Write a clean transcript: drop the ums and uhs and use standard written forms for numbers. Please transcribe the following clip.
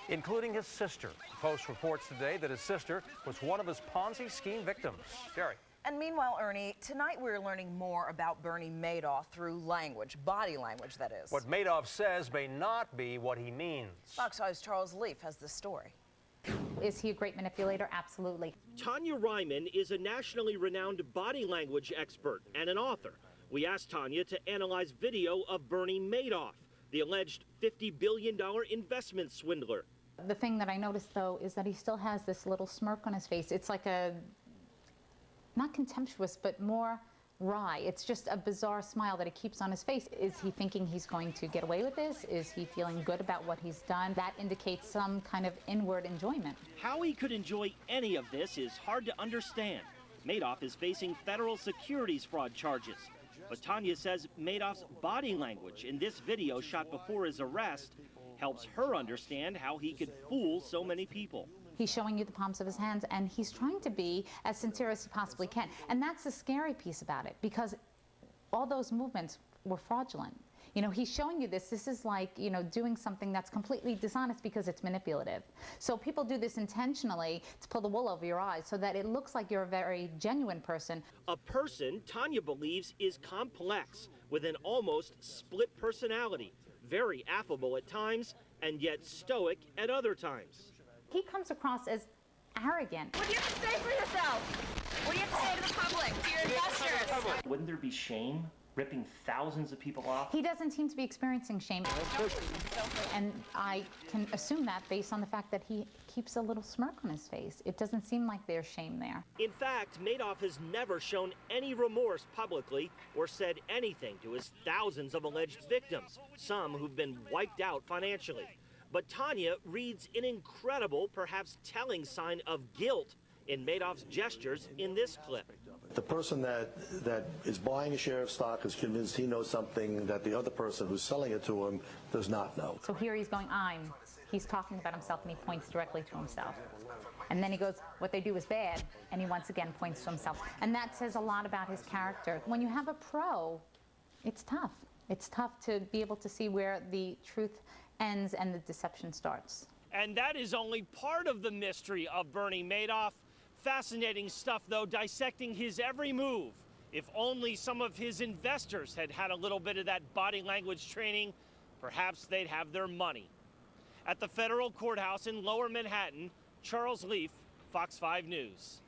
including his sister. The Post reports today that his sister was one of his Ponzi scheme victims. Jerry. And meanwhile, Ernie, tonight we're learning more about Bernie Madoff through language, body language, that is. What Madoff says may not be what he means. Fox 5's Charles Leaf has this story. Is he a great manipulator? Absolutely. Tonya Reiman is a nationally renowned body language expert and an author. We asked Tonya to analyze video of Bernie Madoff, the alleged $50 billion investment swindler. The thing that I noticed, though, is that he still has this little smirk on his face. It's like a, not contemptuous, but more wry. It's just a bizarre smile that he keeps on his face. Is he thinking he's going to get away with this? Is he feeling good about what he's done? That indicates some kind of inward enjoyment. How he could enjoy any of this is hard to understand. Madoff is facing federal securities fraud charges. But Tonya says Madoff's body language in this video shot before his arrest helps her understand how he could fool so many people. He's showing you the palms of his hands, and he's trying to be as sincere as he possibly can. And that's the scary piece about it, because all those movements were fraudulent. You know, he's showing you this. This is like, you know, doing something that's completely dishonest because it's manipulative. So people do this intentionally to pull the wool over your eyes so that it looks like you're a very genuine person. A person Tonya believes is complex, with an almost split personality, very affable at times and yet stoic at other times. He comes across as arrogant. What do you have to say for yourself? What do you have to say to the public, to your investors? Wouldn't there be shame ripping thousands of people off? He doesn't seem to be experiencing shame. And I can assume that based on the fact that he keeps a little smirk on his face. It doesn't seem like there's shame there. In fact, Madoff has never shown any remorse publicly or said anything to his thousands of alleged victims, some who've been wiped out financially. But Tonya reads an incredible, perhaps telling sign of guilt in Madoff's gestures in this clip. The person that is buying a share of stock is convinced he knows something that the other person who's selling it to him does not know. So here he's going, he's talking about himself, and he points directly to himself. And then he goes, what they do is bad, and he once again points to himself. And that says a lot about his character. When you have a pro, it's tough. It's tough to be able to see where the truth ends and the deception starts. And that is only part of the mystery of Bernie Madoff. Fascinating stuff, though, dissecting his every move. If only some of his investors had had a little bit of that body language training, perhaps they'd have their money. At the federal courthouse in Lower Manhattan, Charles Leaf, Fox 5 News.